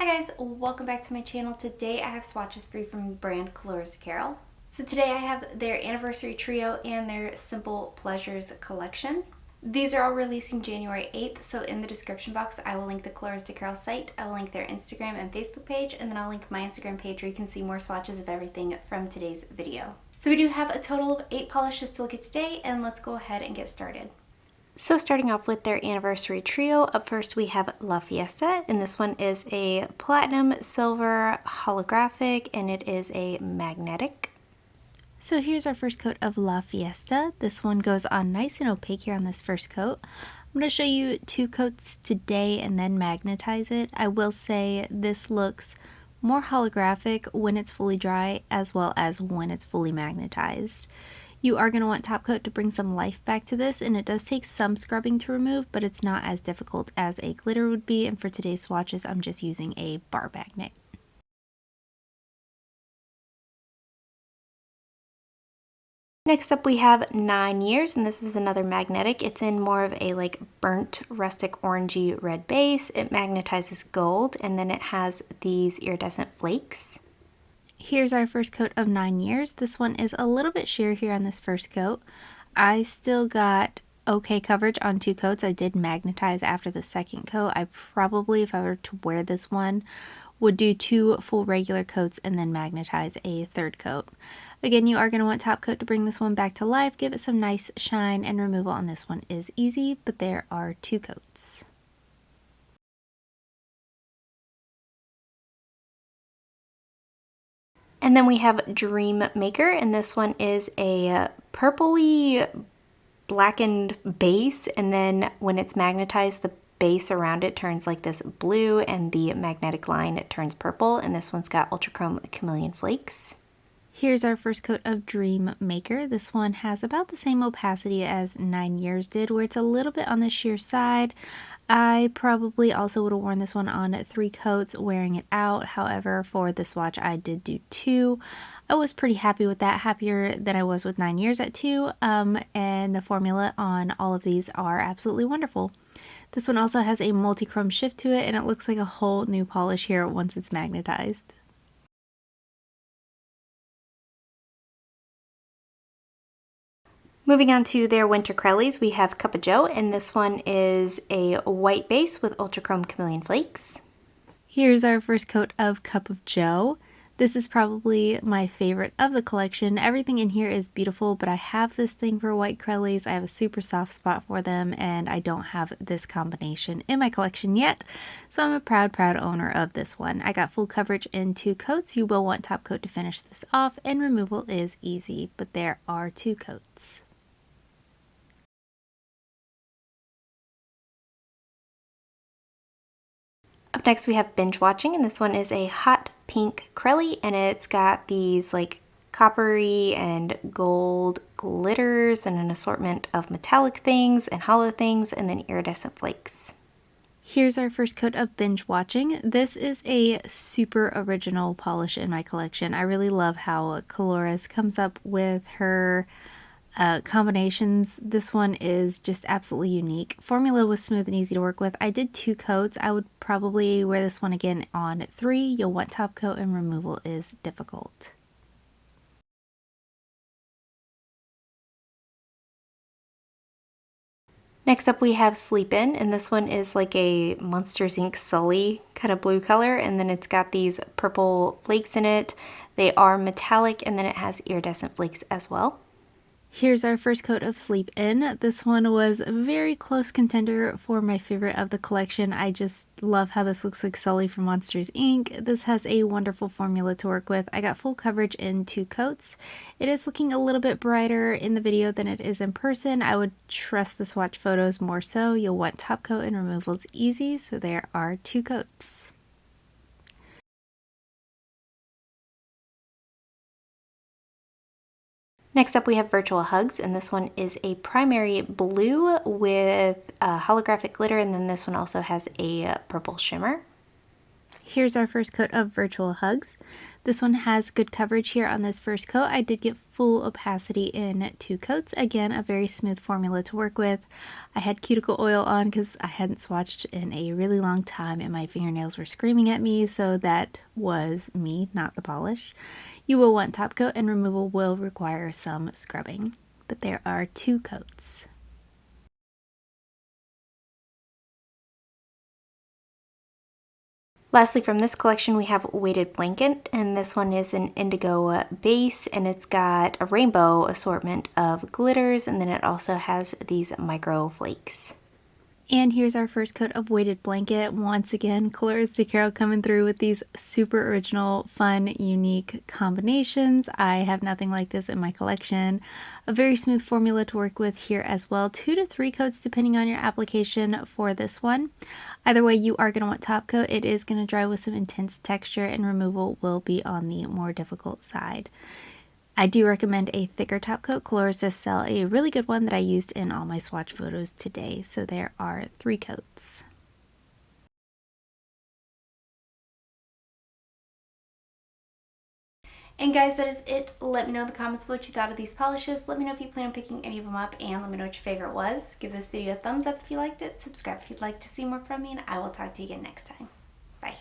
Hi guys, welcome back to my channel. Today I have swatches for you from brand Colores Carol. So today I have their Anniversary Trio and their Simple Pleasures collection. These are all releasing January 8th, so in the description box I will link the Colores Carol site, I will link their Instagram and Facebook page, and then I'll link my Instagram page where you can see more swatches of everything from today's video. So we do have a total of 8 polishes to look at today, and let's go ahead and get started. So starting off with their Anniversary Trio, up first we have La Fiesta, and this one is a platinum silver holographic, and it is a magnetic. So here's our first coat of La Fiesta. This one goes on nice and opaque here on this first coat. I'm going to show you 2 coats today and then magnetize it. I will say this looks more holographic when it's fully dry as well as when it's fully magnetized. You are going to want top coat to bring some life back to this, and it does take some scrubbing to remove, but it's not as difficult as a glitter would be, and for today's swatches I'm just using a bar magnet. Next up we have 9 Years, and this is another magnetic. It's in more of a like burnt rustic orangey red base. It magnetizes gold, and then it has these iridescent flakes. Here's our first coat of 9 Years. This one is a little bit sheer here on this first coat. I still got okay coverage on 2 coats. I did magnetize after the second coat. I probably, if I were to wear this one, would do 2 full regular coats and then magnetize a third coat. Again, you are going to want top coat to bring this one back to life, give it some nice shine, and removal on this one is easy, but there are 2 coats. And then we have Dream Maker, and this one is a purpley blackened base, and then when it's magnetized, the base around it turns like this blue, and the magnetic line it turns purple, and this one's got ultra chrome chameleon flakes. Here's our first coat of Dream Maker. This one has about the same opacity as 9 Years did, where it's a little bit on the sheer side. I probably also would have worn this one on 3 coats wearing it out. However, for the swatch I did do 2. I was pretty happy with that, happier than I was with 9 Years at 2, and the formula on all of these are absolutely wonderful. This one also has a multi-chrome shift to it, and it looks like a whole new polish here once it's magnetized. Moving on to their Winter Crellies, we have Cup of Joe, and this one is a white base with ultra chrome chameleon flakes. Here's our first coat of Cup of Joe. This is probably my favorite of the collection. Everything in here is beautiful, but I have this thing for white Crellies. I have a super soft spot for them, and I don't have this combination in my collection yet, so I'm a proud owner of this one. I got full coverage in 2 coats. You will want top coat to finish this off, and removal is easy, but there are 2 coats. Up next we have Binge Watching, and this one is a hot pink Crelly, and it's got these like coppery and gold glitters and an assortment of metallic things and hollow things, and then iridescent flakes. Here's our first coat of Binge Watching. This is a super original polish in my collection. I really love how Colores comes up with her combinations. This one is just absolutely unique. Formula was smooth and easy to work with. I did 2 coats. I would probably wear this one again on 3. You'll want top coat, and removal is difficult. Next up we have Sleep In, and this one is like a Monsters Inc. Sully kind of blue color, and then it's got these purple flakes in it. They are metallic, and then it has iridescent flakes as well. Here's our first coat of Sleep In. This one was a very close contender for my favorite of the collection. I just love how this looks like Sully from Monsters Inc. This has a wonderful formula to work with. I got full coverage in 2 coats. It is looking a little bit brighter in the video than it is in person. I would trust the swatch photos more so. You'll want top coat, and removal is easy, so there are 2 coats. Next up we have Virtual Hugs, and this one is a primary blue with holographic glitter, and then this one also has a purple shimmer. Here's our first coat of Virtual Hugs. This one has good coverage here on this first coat. I did get full opacity in 2 coats. Again, a very smooth formula to work with. I had cuticle oil on because I hadn't swatched in a really long time and my fingernails were screaming at me, so that was me, not the polish. You will want top coat, and removal will require some scrubbing. But there are 2 coats. Lastly, from this collection, we have Weighted Blanket, and this one is an indigo base, and it's got a rainbow assortment of glitters, and then it also has these micro flakes. And here's our first coat of Weighted Blanket. Once again, Colors de Carol coming through with these super original, fun, unique combinations. I have nothing like this in my collection. A very smooth formula to work with here as well. 2 to 3 coats depending on your application for this one. Either way, you are going to want top coat. It is going to dry with some intense texture, and removal will be on the more difficult side. I do recommend a thicker top coat. Colors does sell a really good one that I used in all my swatch photos today. So there are 3 coats. And guys, that is it. Let me know in the comments what you thought of these polishes. Let me know if you plan on picking any of them up, and let me know what your favorite was. Give this video a thumbs up if you liked it. Subscribe if you'd like to see more from me, and I will talk to you again next time. Bye.